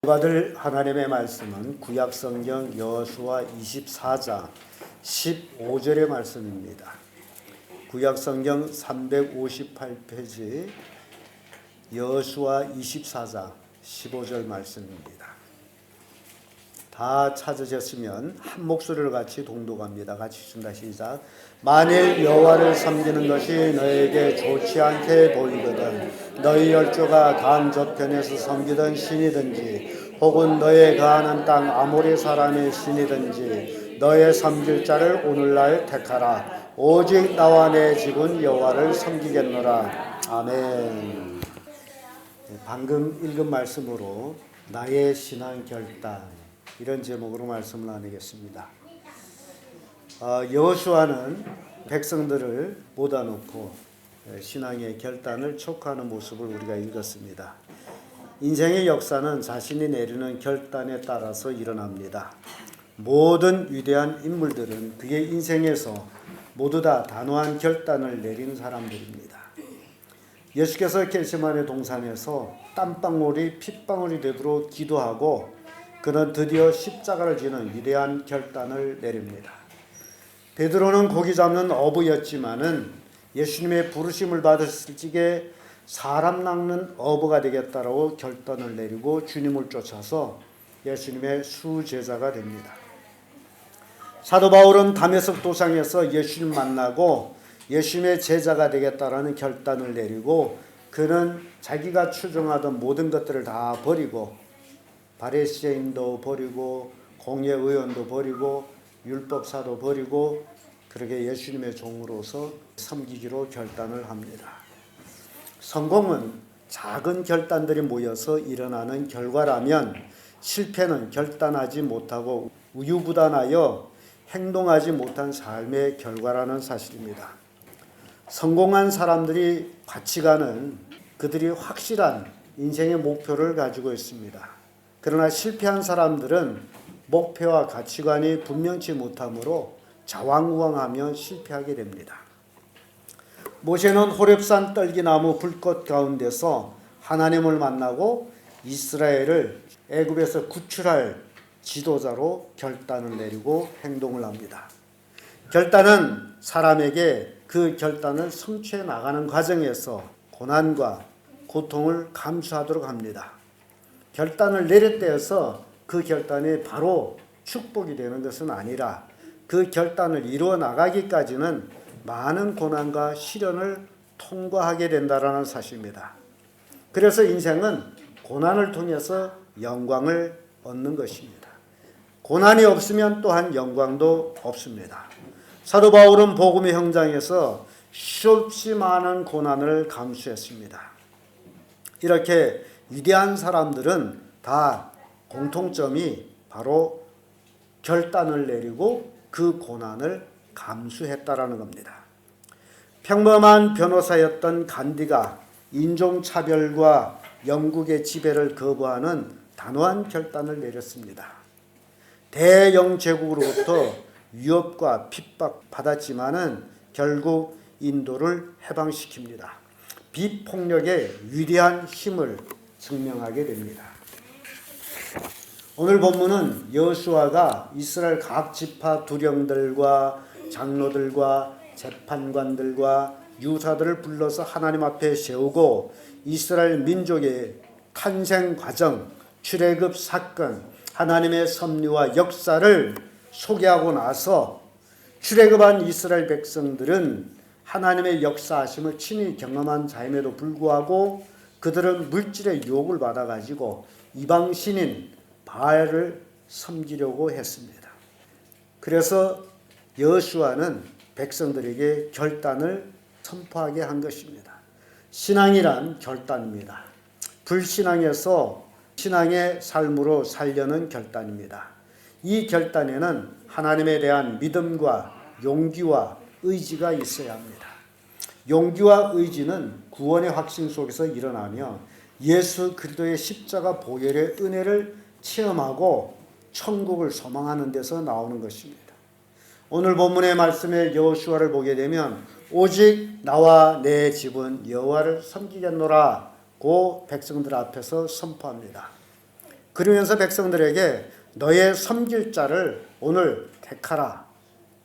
받을 하나님의 말씀은 구약성경 여호수아 24장 15절의 말씀입니다. 구약성경 358페이지 여호수아 24장 15절 말씀입니다. 다 찾으셨으면 한 목소리를 같이 동독합니다. 같이 준다. 시작. 만일 여호와를 섬기는 것이 너에게 좋지 않게 보이거든 너희 열조가 단 저편에서 섬기던 신이든지 혹은 너의 거하는 땅 아모리 사람의 신이든지 너의 섬길 자를 오늘날 택하라. 오직 나와 내 집은 여호와를 섬기겠노라. 아멘. 방금 읽은 말씀으로 나의 신앙 결단, 이런 제목으로 말씀을 나누겠습니다. 여호수아는 백성들을 모아놓고 신앙의 결단을 촉구하는 모습을 우리가 읽었습니다. 인생의 역사는 자신이 내리는 결단에 따라서 일어납니다. 모든 위대한 인물들은 그의 인생에서 모두 다 단호한 결단을 내린 사람들입니다. 예수께서 겟세마네 동산에서 땀방울이 핏방울이 되도록 기도하고 그는 드디어 십자가를 지는 위대한 결단을 내립니다. 베드로는 고기 잡는 어부였지만은 예수님의 부르심을 받았을 적에 사람 낚는 어부가 되겠다라고 결단을 내리고 주님을 쫓아서 예수님의 수제자가 됩니다. 사도 바울은 다메섹 도상에서 예수님 만나고 예수님의 제자가 되겠다라는 결단을 내리고 그는 자기가 추종하던 모든 것들을 다 버리고 바리새인도 버리고 공회의원도 버리고 율법사도 버리고 그렇게 예수님의 종으로서 섬기기로 결단을 합니다. 성공은 작은 결단들이 모여서 일어나는 결과라면 실패는 결단하지 못하고 우유부단하여 행동하지 못한 삶의 결과라는 사실입니다. 성공한 사람들이 가치관은 그들이 확실한 인생의 목표를 가지고 있습니다. 그러나 실패한 사람들은 목표와 가치관이 분명치 못하므로 자왕우왕하며 실패하게 됩니다. 모세는 호렙산 떨기나무 불꽃 가운데서 하나님을 만나고 이스라엘을 애굽에서 구출할 지도자로 결단을 내리고 행동을 합니다. 결단은 사람에게 그 결단을 성취해 나가는 과정에서 고난과 고통을 감수하도록 합니다. 결단을 내릴 때에서 그 결단이 바로 축복이 되는 것은 아니라 그 결단을 이루어 나가기까지는 많은 고난과 시련을 통과하게 된다는 사실입니다. 그래서 인생은 고난을 통해서 영광을 얻는 것입니다. 고난이 없으면 또한 영광도 없습니다. 사도 바울은 복음의 현장에서 수없이 많은 고난을 감수했습니다. 이렇게 위대한 사람들은 다 공통점이 바로 결단을 내리고 그 고난을 감수했다라는 겁니다. 평범한 변호사였던 간디가 인종차별과 영국의 지배를 거부하는 단호한 결단을 내렸습니다. 대영 제국으로부터 위협과 핍박 받았지만은 결국 인도를 해방시킵니다. 비폭력의 위대한 힘을 증명하게 됩니다. 오늘 본문은 여호수아가 이스라엘 각 지파 두령들과 장로들과 재판관들과 유사들을 불러서 하나님 앞에 세우고 이스라엘 민족의 탄생 과정, 출애굽 사건, 하나님의 섭리와 역사를 소개하고 나서 출애굽한 이스라엘 백성들은 하나님의 역사하심을 친히 경험한 자임에도 불구하고 그들은 물질의 유혹을 받아가지고 이방 신인 바알을 섬기려고 했습니다. 그래서 여호수아는 백성들에게 결단을 선포하게 한 것입니다. 신앙이란 결단입니다. 불신앙에서 신앙의 삶으로 살려는 결단입니다. 이 결단에는 하나님에 대한 믿음과 용기와 의지가 있어야 합니다. 용기와 의지는 구원의 확신 속에서 일어나며 예수 그리스도의 십자가 보혈의 은혜를 체험하고 천국을 소망하는 데서 나오는 것입니다. 오늘 본문의 말씀에 여호수아를 보게 되면 오직 나와 내 집은 여호와를 섬기겠노라고 백성들 앞에서 선포합니다. 그러면서 백성들에게 너의 섬길 자를 오늘 택하라,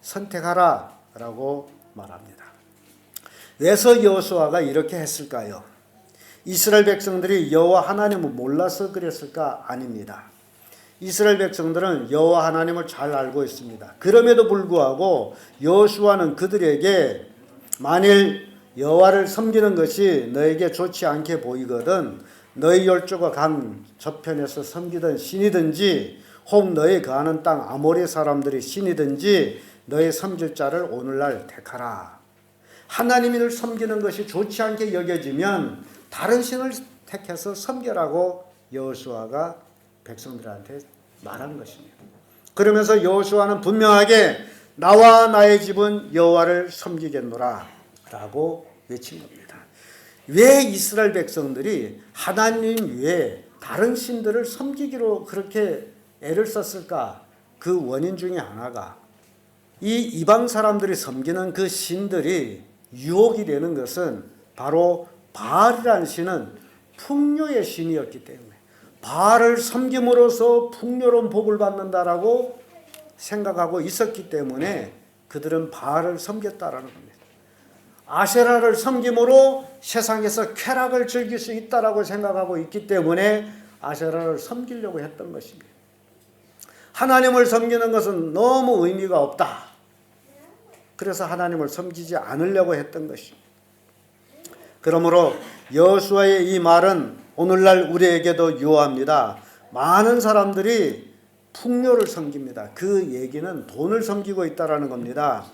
선택하라 라고 말합니다. 왜서 여호수아가 이렇게 했을까요? 이스라엘 백성들이 여호와 하나님을 몰라서 그랬을까? 아닙니다. 이스라엘 백성들은 여호와 하나님을 잘 알고 있습니다. 그럼에도 불구하고 여호수아는 그들에게 만일 여호와를 섬기는 것이 너에게 좋지 않게 보이거든 너희 열조가 간 저편에서 섬기던 신이든지 혹 너희 거하는 땅 아모리 사람들이 신이든지 너희 섬길 자를 오늘날 택하라. 하나님을 섬기는 것이 좋지 않게 여겨지면 다른 신을 택해서 섬겨라고 여호수아가 백성들한테 말한 것입니다. 그러면서 여호수아는 분명하게 나와 나의 집은 여호와를 섬기겠노라 라고 외친 겁니다. 왜 이스라엘 백성들이 하나님 외에 다른 신들을 섬기기로 그렇게 애를 썼을까? 그 원인 중에 하나가 이 이방 사람들이 섬기는 그 신들이 유혹이 되는 것은 바로 바알이라는 신은 풍요의 신이었기 때문에 바알을 섬김으로써 풍요로운 복을 받는다라고 생각하고 있었기 때문에 그들은 바알을 섬겼다라는 겁니다. 아세라를 섬김으로 세상에서 쾌락을 즐길 수 있다라고 생각하고 있기 때문에 아세라를 섬기려고 했던 것입니다. 하나님을 섬기는 것은 너무 의미가 없다. 그래서 하나님을 섬기지 않으려고 했던 것입니다. 그러므로 여호수아의 이 말은 오늘날 우리에게도 유효합니다. 많은 사람들이 풍요를 섬깁니다. 그 얘기는 돈을 섬기고 있다는 겁니다.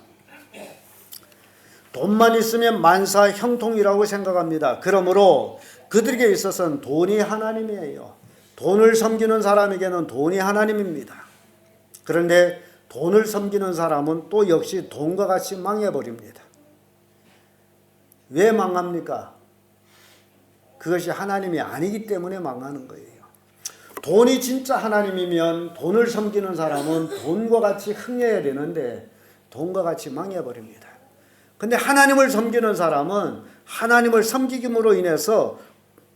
돈만 있으면 만사 형통이라고 생각합니다. 그러므로 그들에게 있어서는 돈이 하나님이에요. 돈을 섬기는 사람에게는 돈이 하나님입니다. 그런데 돈을 섬기는 사람은 또 역시 돈과 같이 망해버립니다. 왜 망합니까? 그것이 하나님이 아니기 때문에 망하는 거예요. 돈이 진짜 하나님이면 돈을 섬기는 사람은 돈과 같이 흥해야 되는데 돈과 같이 망해버립니다. 근데 하나님을 섬기는 사람은 하나님을 섬기김으로 인해서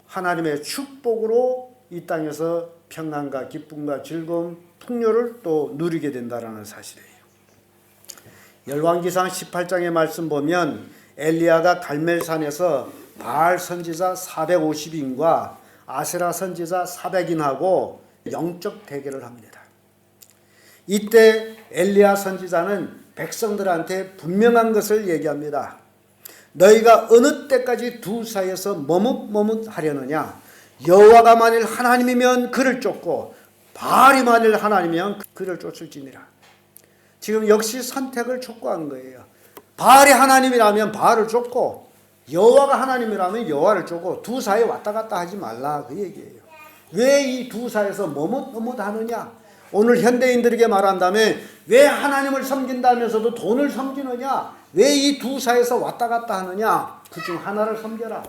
하나님의 축복으로 이 땅에서 평안과 기쁨과 즐거움, 풍요를 또 누리게 된다는 사실이에요. 열왕기상 18장의 말씀 보면 엘리야가 갈멜산에서 바알 선지자 450인과 아세라 선지자 400인하고 영적 대결을 합니다. 이때 엘리야 선지자는 백성들한테 분명한 것을 얘기합니다. 너희가 어느 때까지 두 사이에서 머뭇머뭇하려느냐? 여호와가 만일 하나님이면 그를 쫓고 바알이 만일 하나님이면 그를 쫓을지니라. 지금 역시 선택을 촉구한 거예요. 바알이 하나님이라면 바알을 쫓고 여호와가 하나님이라면 여호와를 쫓고 두 사이에 왔다 갔다 하지 말라 그 얘기예요. 왜 이 두 사이에서 머뭇머뭇하느냐? 오늘 현대인들에게 말한다면 왜 하나님을 섬긴다면서도 돈을 섬기느냐? 왜 이 두 사이에서 왔다 갔다 하느냐? 그중 하나를 섬겨라.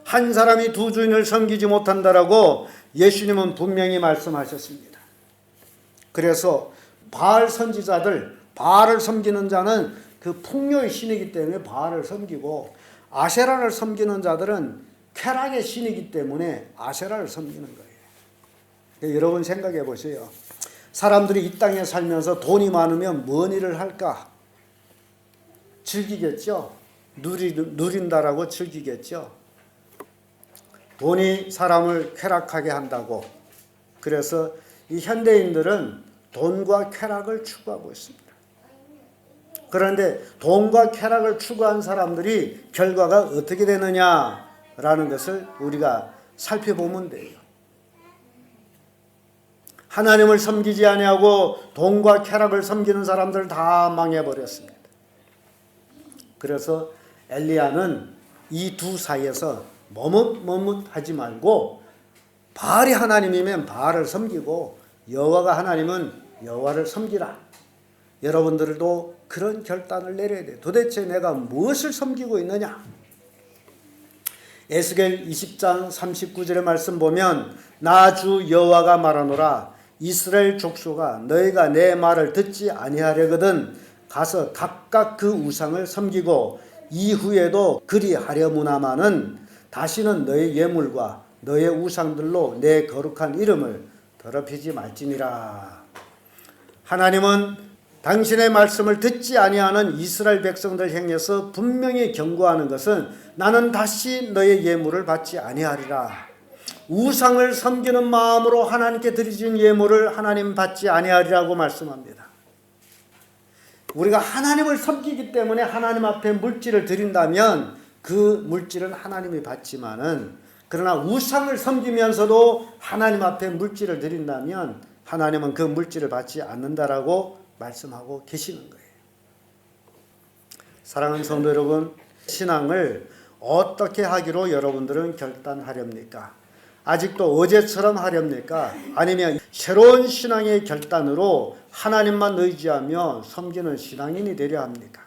한 사람이 두 주인을 섬기지 못한다라고 예수님은 분명히 말씀하셨습니다. 그래서 바알 선지자들, 바알을 섬기는 자는 그 풍요의 신이기 때문에 바알을 섬기고 아세라를 섬기는 자들은 쾌락의 신이기 때문에 아세라를 섬기는 거예요. 여러분 생각해 보세요. 사람들이 이 땅에 살면서 돈이 많으면 뭔 일을 할까? 즐기겠죠. 누린다라고 즐기겠죠. 돈이 사람을 쾌락하게 한다고. 그래서 이 현대인들은 돈과 쾌락을 추구하고 있습니다. 그런데 돈과 쾌락을 추구한 사람들이 결과가 어떻게 되느냐라는 것을 우리가 살펴보면 돼요. 하나님을 섬기지 아니하고 돈과 쾌락을 섬기는 사람들 다 망해버렸습니다. 그래서 엘리야는 이 두 사이에서 머뭇머뭇하지 말고 바알이 하나님이면 바알을 섬기고 여호와가 하나님은 여호와를 섬기라. 여러분들도 그런 결단을 내려야 돼요. 도대체 내가 무엇을 섬기고 있느냐? 에스겔 20장 39절의 말씀 보면 나 주 여호와가 말하노라 이스라엘 족속아 너희가 내 말을 듣지 아니하려거든 가서 각각 그 우상을 섬기고 이후에도 그리하려무나마는 다시는 너희 예물과 너의 우상들로 내 거룩한 이름을 더럽히지 말지니라. 하나님은 당신의 말씀을 듣지 아니하는 이스라엘 백성들 향해서 분명히 경고하는 것은 나는 다시 너의 예물을 받지 아니하리라. 우상을 섬기는 마음으로 하나님께 드리진 예물을 하나님 받지 아니하리라고 말씀합니다. 우리가 하나님을 섬기기 때문에 하나님 앞에 물질을 드린다면 그 물질은 하나님이 받지만은, 그러나 우상을 섬기면서도 하나님 앞에 물질을 드린다면 하나님은 그 물질을 받지 않는다라고 말씀하고 계시는 거예요. 사랑하는 성도 여러분, 신앙을 어떻게 하기로 여러분들은 결단하렵니까? 아직도 어제처럼 하렵니까? 아니면 새로운 신앙의 결단으로 하나님만 의지하며 섬기는 신앙인이 되려 합니까?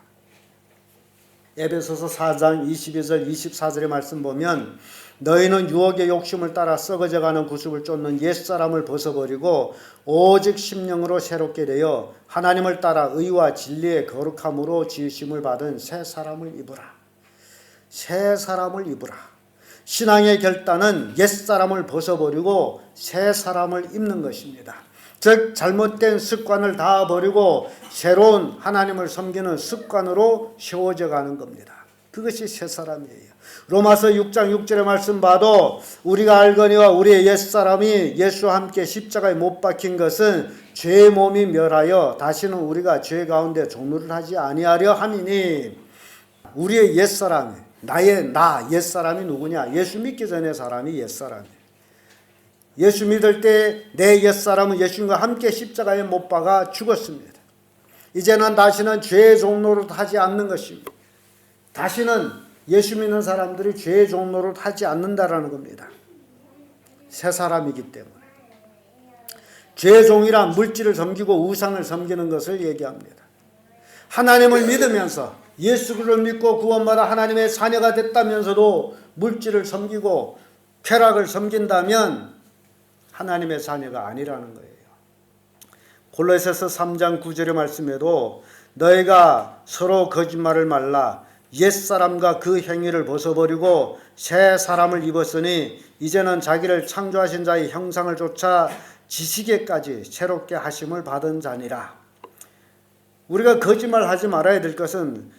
에베소서 4장 22절 24절의 말씀 보면 너희는 유혹의 욕심을 따라 썩어져가는 구습을 쫓는 옛사람을 벗어버리고 오직 심령으로 새롭게 되어 하나님을 따라 의와 진리의 거룩함으로 지으심을 받은 새 사람을 입으라. 새 사람을 입으라. 신앙의 결단은 옛사람을 벗어버리고 새 사람을 입는 것입니다. 즉 잘못된 습관을 다 버리고 새로운 하나님을 섬기는 습관으로 세워져 가는 겁니다. 그것이 새 사람이에요. 로마서 6장 6절의 말씀 봐도 우리가 알거니와 우리의 옛사람이 예수와 함께 십자가에 못 박힌 것은 죄의 몸이 멸하여 다시는 우리가 죄 가운데 종노를 하지 아니하려 함이니, 우리의 옛사람이, 나의 나 옛사람이 누구냐? 예수 믿기 전의 사람이 옛사람이에요. 예수 믿을 때 내 옛사람은 예수님과 함께 십자가에 못 박아 죽었습니다. 이제는 다시는 죄의 종노릇 하지 않는 것입니다. 다시는 예수 믿는 사람들이 죄의 종노릇 하지 않는다라는 겁니다. 새 사람이기 때문에. 죄의 종이란 물질을 섬기고 우상을 섬기는 것을 얘기합니다. 하나님을 믿으면서 예수를 믿고 구원받아 하나님의 자녀가 됐다면서도 물질을 섬기고 쾌락을 섬긴다면 하나님의 자녀가 아니라는 거예요. 골로새서 3장 9절의 말씀에도 너희가 서로 거짓말을 말라 옛사람과 그 행위를 벗어버리고 새 사람을 입었으니 이제는 자기를 창조하신 자의 형상을 쫓아 지식에까지 새롭게 하심을 받은 자니라. 우리가 거짓말하지 말아야 될 것은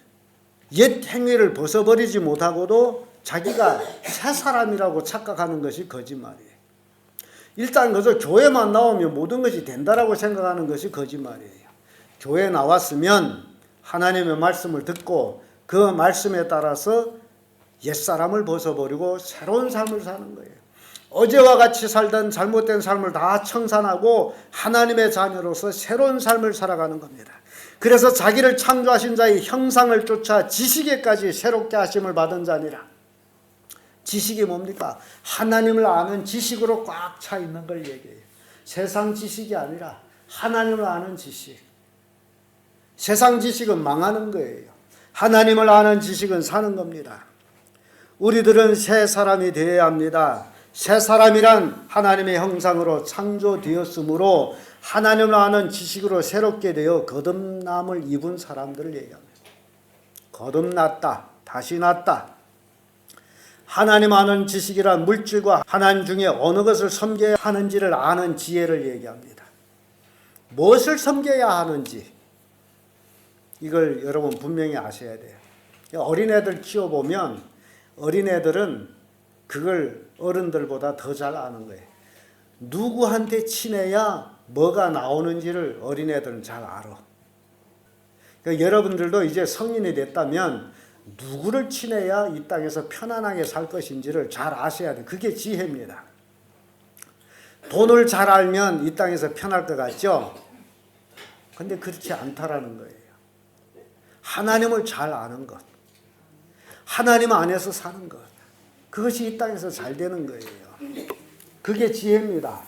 옛 행위를 벗어버리지 못하고도 자기가 새 사람이라고 착각하는 것이 거짓말이에요. 일단 그저 교회만 나오면 모든 것이 된다라고 생각하는 것이 거짓말이에요. 교회에 나왔으면 하나님의 말씀을 듣고 그 말씀에 따라서 옛사람을 벗어버리고 새로운 삶을 사는 거예요. 어제와 같이 살던 잘못된 삶을 다 청산하고 하나님의 자녀로서 새로운 삶을 살아가는 겁니다. 그래서 자기를 창조하신 자의 형상을 쫓아 지식에까지 새롭게 하심을 받은 자니라. 지식이 뭡니까? 하나님을 아는 지식으로 꽉 차 있는 걸 얘기해요. 세상 지식이 아니라 하나님을 아는 지식. 세상 지식은 망하는 거예요. 하나님을 아는 지식은 사는 겁니다. 우리들은 새 사람이 되어야 합니다. 새 사람이란 하나님의 형상으로 창조되었으므로 하나님을 아는 지식으로 새롭게 되어 거듭남을 입은 사람들을 얘기합니다. 거듭났다, 다시 났다. 하나님 아는 지식이란 물질과 하나님 중에 어느 것을 섬겨야 하는지를 아는 지혜를 얘기합니다. 무엇을 섬겨야 하는지 이걸 여러분 분명히 아셔야 돼요. 어린애들 키워보면 어린애들은 그걸 어른들보다 더 잘 아는 거예요. 누구한테 친해야 뭐가 나오는지를 어린애들은 잘 알아. 그러니까 여러분들도 이제 성인이 됐다면 누구를 친해야 이 땅에서 편안하게 살 것인지를 잘 아셔야 돼요. 그게 지혜입니다. 돈을 잘 알면 이 땅에서 편할 것 같죠? 근데 그렇지 않다라는 거예요. 하나님을 잘 아는 것, 하나님 안에서 사는 것, 그것이 이 땅에서 잘 되는 거예요. 그게 지혜입니다.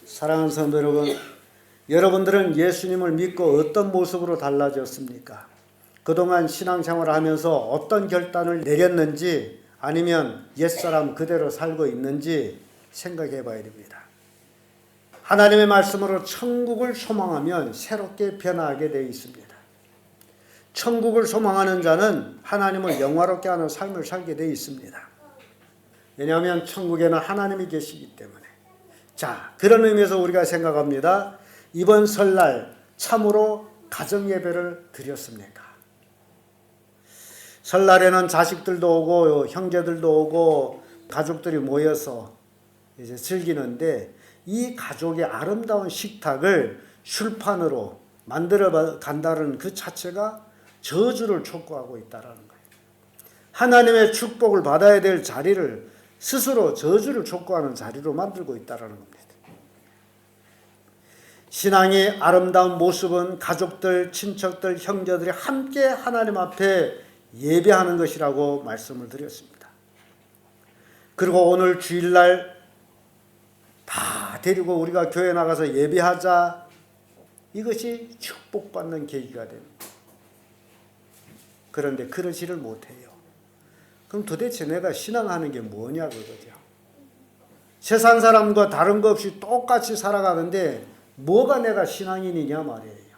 사랑하는 성도 여러분, 여러분들은 예수님을 믿고 어떤 모습으로 달라졌습니까? 그동안 신앙생활을 하면서 어떤 결단을 내렸는지 아니면 옛사람 그대로 살고 있는지 생각해 봐야 됩니다. 하나님의 말씀으로 천국을 소망하면 새롭게 변화하게 되어 있습니다. 천국을 소망하는 자는 하나님을 영화롭게 하는 삶을 살게 되어 있습니다. 왜냐하면 천국에는 하나님이 계시기 때문에. 자, 그런 의미에서 우리가 생각합니다. 이번 설날 참으로 가정예배를 드렸습니까? 설날에는 자식들도 오고 형제들도 오고 가족들이 모여서 이제 즐기는데, 이 가족의 아름다운 식탁을 술판으로 만들어 간다는 그 자체가 저주를 촉구하고 있다는 거예요. 하나님의 축복을 받아야 될 자리를 스스로 저주를 촉구하는 자리로 만들고 있다는 겁니다. 신앙의 아름다운 모습은 가족들, 친척들, 형제들이 함께 하나님 앞에 예배하는 것이라고 말씀을 드렸습니다. 그리고 오늘 주일날 다 데리고 우리가 교회 나가서 예배하자, 이것이 축복받는 계기가 됩니다. 그런데 그러지를 못해요. 그럼 도대체 내가 신앙하는 게 뭐냐 그거죠. 세상 사람과 다른 거 없이 똑같이 살아가는데 뭐가 내가 신앙인이냐 말이에요.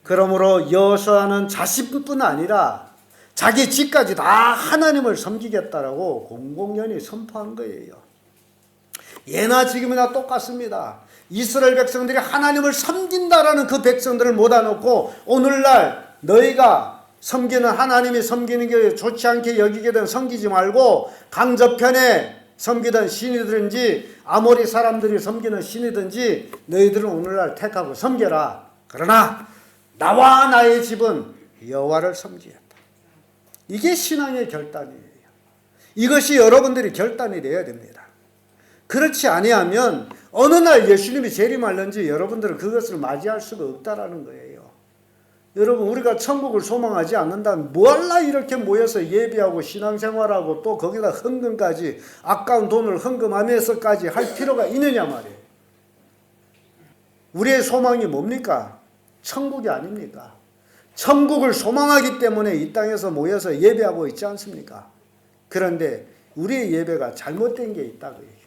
그러므로 여호수아는 자신뿐 아니라 자기 집까지 다 하나님을 섬기겠다라고 공공연히 선포한 거예요. 예나 지금이나 똑같습니다. 이스라엘 백성들이 하나님을 섬긴다라는 그 백성들을 모아놓고 오늘날 너희가 섬기는, 하나님이 섬기는 게 좋지 않게 여기게든 섬기지 말고 강저편에 섬기던 신이든지 아모리 사람들이 섬기는 신이든지 너희들은 오늘날 택하고 섬겨라. 그러나 나와 나의 집은 여호와를 섬기겠다. 이게 신앙의 결단이에요. 이것이 여러분들이 결단이 되어야 됩니다. 그렇지 아니하면 어느 날 예수님이 재림하는지 여러분들은 그것을 맞이할 수가 없다라는 거예요. 여러분, 우리가 천국을 소망하지 않는다면 뭐할라 이렇게 모여서 예배하고 신앙생활하고 또 거기다 헌금까지, 아까운 돈을 헌금하면서까지 할 필요가 있느냐 말이에요. 우리의 소망이 뭡니까? 천국이 아닙니까? 천국을 소망하기 때문에 이 땅에서 모여서 예배하고 있지 않습니까? 그런데 우리의 예배가 잘못된 게 있다고요.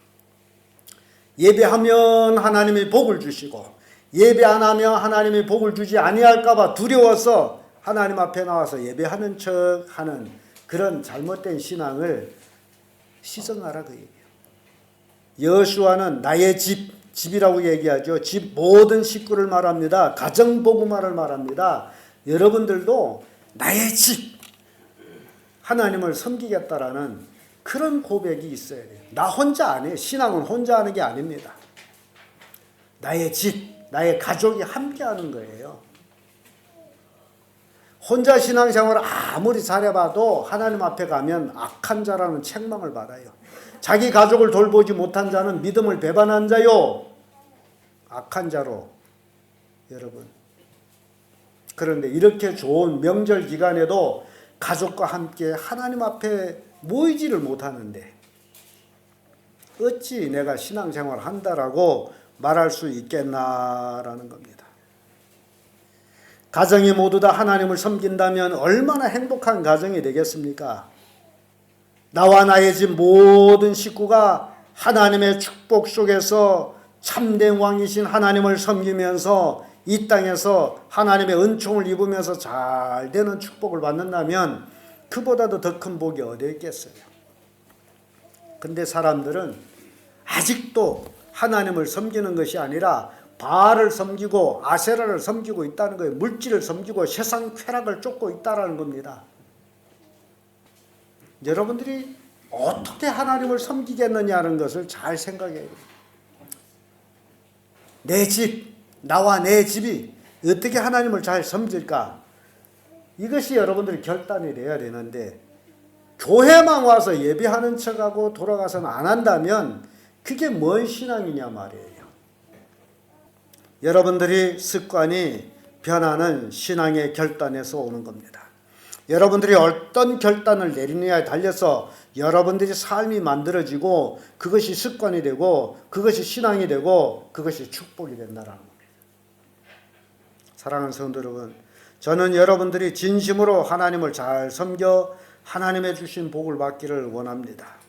예배하면 하나님이 복을 주시고, 예배 안 하면 하나님이 복을 주지 아니할까 봐 두려워서 하나님 앞에 나와서 예배하는 척 하는 그런 잘못된 신앙을 시정하라 그 얘기예요. 여호수아는 나의 집이라고 얘기하죠. 집 모든 식구를 말합니다. 가정복음화를 말합니다. 여러분들도 나의 집, 하나님을 섬기겠다라는 그런 고백이 있어야 돼요. 나 혼자 안 해요. 신앙은 혼자 하는 게 아닙니다. 나의 집, 나의 가족이 함께 하는 거예요. 혼자 신앙생활을 아무리 잘해봐도 하나님 앞에 가면 악한 자라는 책망을 받아요. 자기 가족을 돌보지 못한 자는 믿음을 배반한 자요, 악한 자로. 여러분, 그런데 이렇게 좋은 명절 기간에도 가족과 함께 하나님 앞에 모이지를 못하는데 어찌 내가 신앙생활을 한다라고 말할 수 있겠나라는 겁니다. 가정이 모두 다 하나님을 섬긴다면 얼마나 행복한 가정이 되겠습니까? 나와 나의 집 모든 식구가 하나님의 축복 속에서 참된 왕이신 하나님을 섬기면서 이 땅에서 하나님의 은총을 입으면서 잘 되는 축복을 받는다면 그보다도 더 큰 복이 어디 있겠어요? 근데 사람들은 아직도 하나님을 섬기는 것이 아니라 바알을 섬기고 아세라를 섬기고 있다는 거예요. 물질을 섬기고 세상 쾌락을 쫓고 있다는 겁니다. 여러분들이 어떻게 하나님을 섬기겠느냐는 것을 잘 생각해야 돼요. 내 집, 나와 내 집이 어떻게 하나님을 잘 섬길까? 이것이 여러분들이 결단이 돼야 되는데, 교회만 와서 예배하는 척하고 돌아가서는 안 한다면 그게 뭔 신앙이냐 말이에요. 여러분들이 습관이 변하는 신앙의 결단에서 오는 겁니다. 여러분들이 어떤 결단을 내리느냐에 달려서 여러분들이 삶이 만들어지고 그것이 습관이 되고 그것이 신앙이 되고 그것이 축복이 된다는 겁니다. 사랑하는 성도 여러분, 저는 여러분들이 진심으로 하나님을 잘 섬겨 하나님의 주신 복을 받기를 원합니다.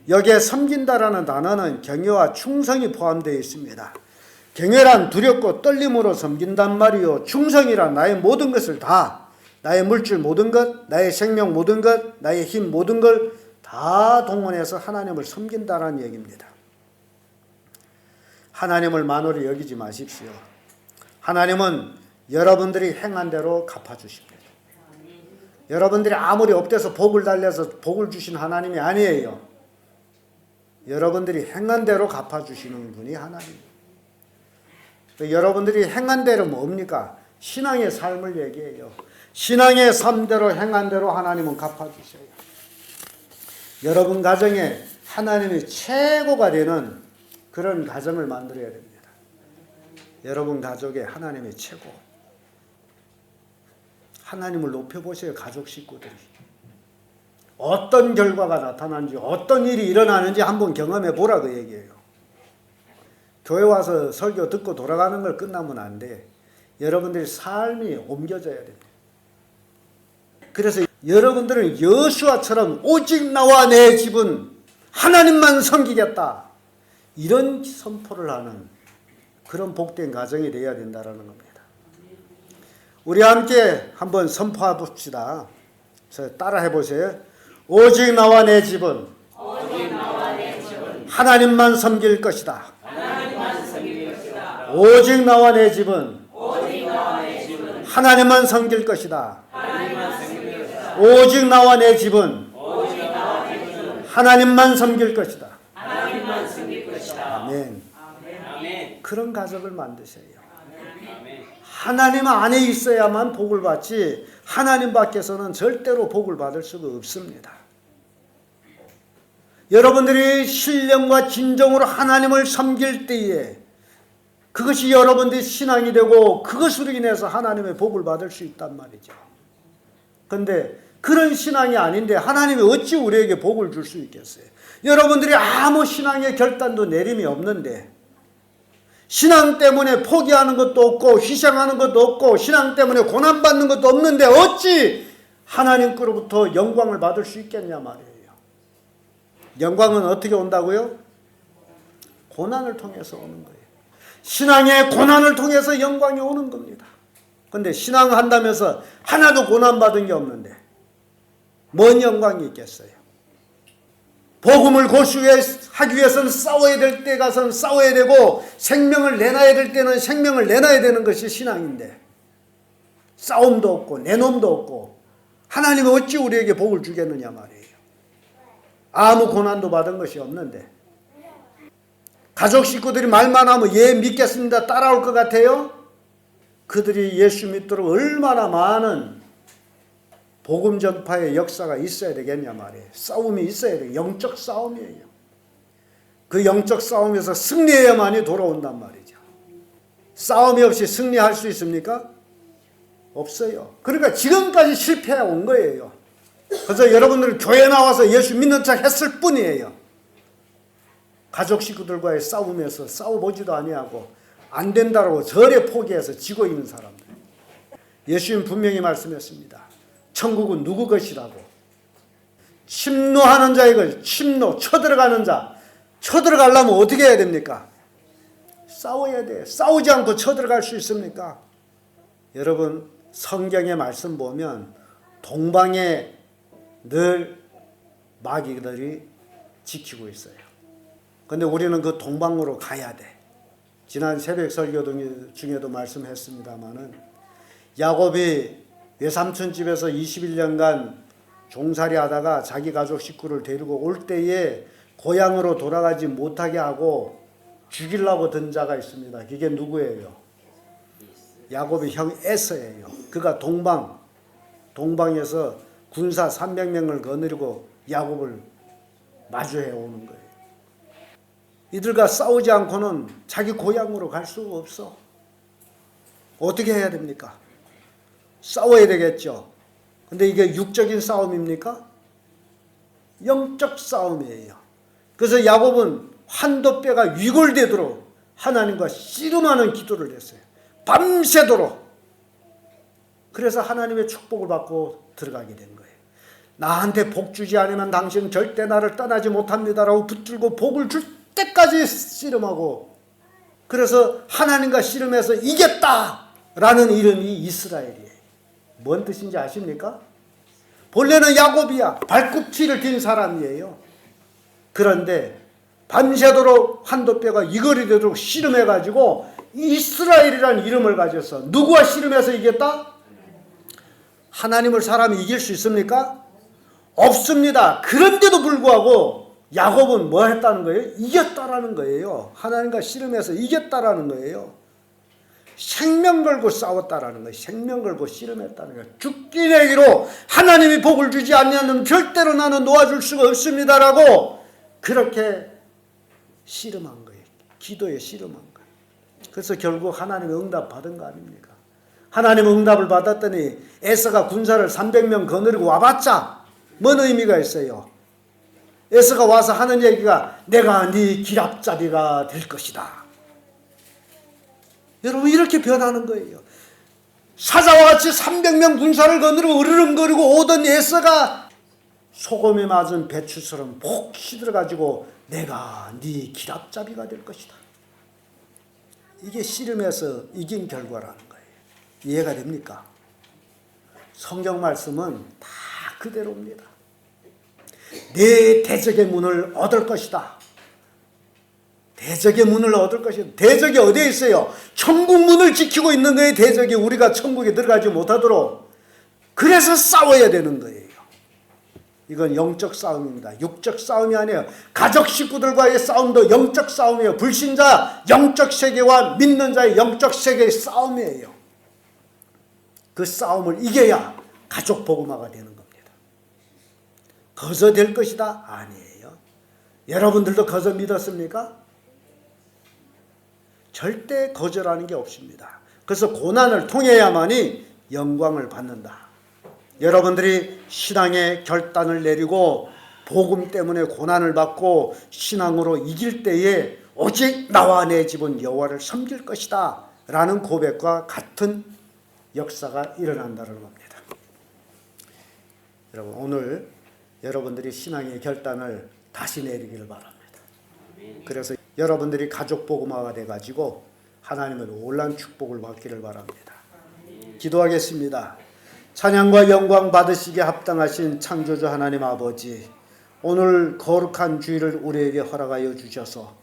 여기에 섬긴다라는 단어는 경외와 충성이 포함되어 있습니다. 경외란 두렵고 떨림으로 섬긴단 말이요, 충성이란 나의 모든 것을 다, 나의 물질 모든 것, 나의 생명 모든 것, 나의 힘 모든 걸 다 동원해서 하나님을 섬긴다는 얘기입니다. 하나님을 만홀히 여기지 마십시오. 하나님은 여러분들이 행한 대로 갚아주십니다. 여러분들이 아무리 업돼서 복을 달래서 복을 주신 하나님이 아니에요. 여러분들이 행한 대로 갚아주시는 분이 하나님입니다. 여러분들이 행한 대로 뭡니까? 신앙의 삶을 얘기해요. 신앙의 삶대로 행한 대로 하나님은 갚아주셔요. 여러분 가정에 하나님이 최고가 되는 그런 가정을 만들어야 됩니다. 여러분 가족에 하나님이 최고. 하나님을 높여보세요. 가족 식구들이. 어떤 결과가 나타나는지 어떤 일이 일어나는지 한번 경험해 보라 그 얘기예요. 교회 와서 설교 듣고 돌아가는 걸 끝나면 안 돼. 여러분들의 삶이 옮겨져야 됩니다. 그래서 여러분들은 여호수아처럼 오직 나와 내 집은 하나님만 섬기겠다. 이런 선포를 하는 그런 복된 가정이 되어야 된다는 겁니다. 우리 함께 한번 선포해 봅시다. 따라 해보세요. 오직 나와 내 집은 하나님만 섬길 것이다. 오직 나와 내 집은 하나님만 섬길 것이다. 오직 나와 내 집은 하나님만 섬길 것이다. 아멘. 그런 가족을 만드세요. 하나님 안에 있어야만 복을 받지 하나님 밖에서는 절대로 복을 받을 수가 없습니다. 여러분들이 신령과 진정으로 하나님을 섬길 때에 그것이 여러분들의 신앙이 되고 그것으로 인해서 하나님의 복을 받을 수 있단 말이죠. 그런데 그런 신앙이 아닌데 하나님이 어찌 우리에게 복을 줄 수 있겠어요? 여러분들이 아무 신앙의 결단도 내림이 없는데 신앙 때문에 포기하는 것도 없고 희생하는 것도 없고 신앙 때문에 고난받는 것도 없는데 어찌 하나님께로부터 영광을 받을 수 있겠냐 말이에요. 영광은 어떻게 온다고요? 고난을 통해서 오는 거예요. 신앙의 고난을 통해서 영광이 오는 겁니다. 그런데 신앙한다면서 하나도 고난받은 게 없는데 뭔 영광이 있겠어요? 복음을 고수하기 위해서는 싸워야 될 때 가서는 싸워야 되고 생명을 내놔야 될 때는 생명을 내놔야 되는 것이 신앙인데 싸움도 없고 내놈도 없고 하나님이 어찌 우리에게 복을 주겠느냐 말이에요. 아무 고난도 받은 것이 없는데 가족 식구들이 말만 하면 예 믿겠습니다 따라올 것 같아요? 그들이 예수 믿도록 얼마나 많은 복음 전파의 역사가 있어야 되겠냐 말이에요. 싸움이 있어야 돼요. 영적 싸움이에요. 그 영적 싸움에서 승리해야만이 돌아온단 말이죠. 싸움이 없이 승리할 수 있습니까? 없어요. 그러니까 지금까지 실패해 온 거예요. 그래서 여러분들은 교회 나와서 예수 믿는 척 했을 뿐이에요. 가족 식구들과의 싸움에서 싸워보지도 아니하고 안 된다고 절에 포기해서 지고 있는 사람들. 예수님 분명히 말씀했습니다. 천국은 누구 것이라고. 침노하는 자의 것, 침노, 쳐들어가는 자. 쳐들어가려면 어떻게 해야 됩니까? 싸워야 돼. 싸우지 않고 쳐들어갈 수 있습니까? 여러분 성경의 말씀 보면 동방에 늘 마귀들이 지키고 있어요. 그런데 우리는 그 동방으로 가야 돼. 지난 새벽 설교 중에도 말씀했습니다마는 야곱이 외삼촌 집에서 21년간 종살이 하다가 자기 가족 식구를 데리고 올 때에 고향으로 돌아가지 못하게 하고 죽이려고 든 자가 있습니다. 그게 누구예요? 야곱의 형 에서예요. 그가 동방에서 군사 300명을 거느리고 야곱을 마주해 오는 거예요. 이들과 싸우지 않고는 자기 고향으로 갈 수가 없어. 어떻게 해야 됩니까? 싸워야 되겠죠. 근데 이게 육적인 싸움입니까? 영적 싸움이에요. 그래서 야곱은 한도뼈가 위골되도록 하나님과 씨름하는 기도를 했어요. 밤새도록. 그래서 하나님의 축복을 받고 들어가게 된 거예요. 나한테 복 주지 않으면 당신은 절대 나를 떠나지 못합니다라고 붙들고 복을 줄 때까지 씨름하고, 그래서 하나님과 씨름해서 이겼다라는 이름이 이스라엘이에요. 뭔 뜻인지 아십니까? 본래는 야곱이야. 발꿈치를 딘 사람이에요. 그런데 밤새도록 한도뼈가 이거리 되도록 씨름해가지고 이스라엘이라는 이름을 가져서 누구와 씨름해서 이겼다? 하나님을 사람이 이길 수 있습니까? 없습니다. 그런데도 불구하고 야곱은 뭐 했다는 거예요? 이겼다라는 거예요. 하나님과 씨름해서 이겼다라는 거예요. 생명 걸고 싸웠다라는 거예요. 생명 걸고 씨름했다는 거예요. 죽기 내기로 하나님이 복을 주지 않으면 절대로 나는 놓아줄 수가 없습니다라고 그렇게 씨름한 거예요. 기도에 씨름한 거예요. 그래서 결국 하나님의 응답 받은 거 아닙니까? 하나님 응답을 받았더니 에서가 군사를 300명 거느리고 와봤자 뭔 의미가 있어요? 에서가 와서 하는 얘기가 내가 네 길앞잡이가 될 것이다. 여러분 이렇게 변하는 거예요. 사자와 같이 300명 군사를 거느리고 으르렁거리고 오던 에서가 소금에 맞은 배추처럼 폭 시들어가지고 내가 네 길앞잡이가 될 것이다. 이게 씨름에서 이긴 결과라는 거예요. 이해가 됩니까? 성경 말씀은 다 그대로입니다. 내 대적의 문을 얻을 것이다. 대적의 문을 얻을 것이다. 대적이 어디에 있어요? 천국 문을 지키고 있는 거예요. 대적이 우리가 천국에 들어가지 못하도록. 그래서 싸워야 되는 거예요. 이건 영적 싸움입니다. 육적 싸움이 아니에요. 가족 식구들과의 싸움도 영적 싸움이에요. 불신자 영적 세계와 믿는 자의 영적 세계의 싸움이에요. 그 싸움을 이겨야 가족 복음화가 되는 겁니다. 거저 될 것이다? 아니에요. 여러분들도 거저 믿었습니까? 절대 거절하는 게 없습니다. 그래서 고난을 통해야만이 영광을 받는다. 여러분들이 신앙의 결단을 내리고 복음 때문에 고난을 받고 신앙으로 이길 때에 오직 나와 내 집은 여호와를 섬길 것이다 라는 고백과 같은 역사가 일어난다는 겁니다. 여러분 오늘 여러분들이 신앙의 결단을 다시 내리기를 바랍니다. 그래서 여러분들이 가족 복음화가 돼가지고 하나님의 놀라운 축복을 받기를 바랍니다. 기도하겠습니다. 찬양과 영광 받으시기에 합당하신 창조주 하나님 아버지, 오늘 거룩한 주일을 우리에게 허락하여 주셔서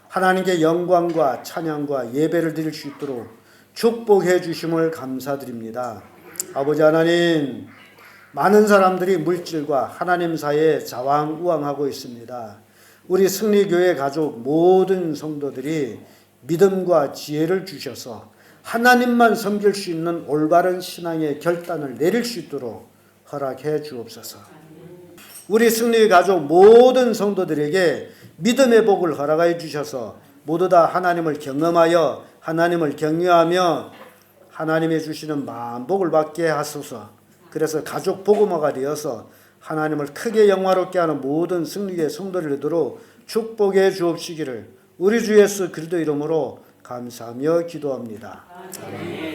하나님께 영광과 찬양과 예배를 드릴 수 있도록 축복해 주심을 감사드립니다. 아버지 하나님, 많은 사람들이 물질과 하나님 사이에 자왕우왕하고 있습니다. 우리 승리교회 가족 모든 성도들이 믿음과 지혜를 주셔서 하나님만 섬길 수 있는 올바른 신앙의 결단을 내릴 수 있도록 허락해 주옵소서. 우리 승리 가족 모든 성도들에게 믿음의 복을 허락해 주셔서 모두 다 하나님을 경험하여 하나님을 경외하며 하나님이 주시는 만복을 받게 하소서. 그래서 가족 복음화가 되어서 하나님을 크게 영화롭게 하는 모든 승리의 성도를 이도록 축복해 주옵시기를 우리 주 예수 그리스도 이름으로 감사하며 기도합니다. 아멘.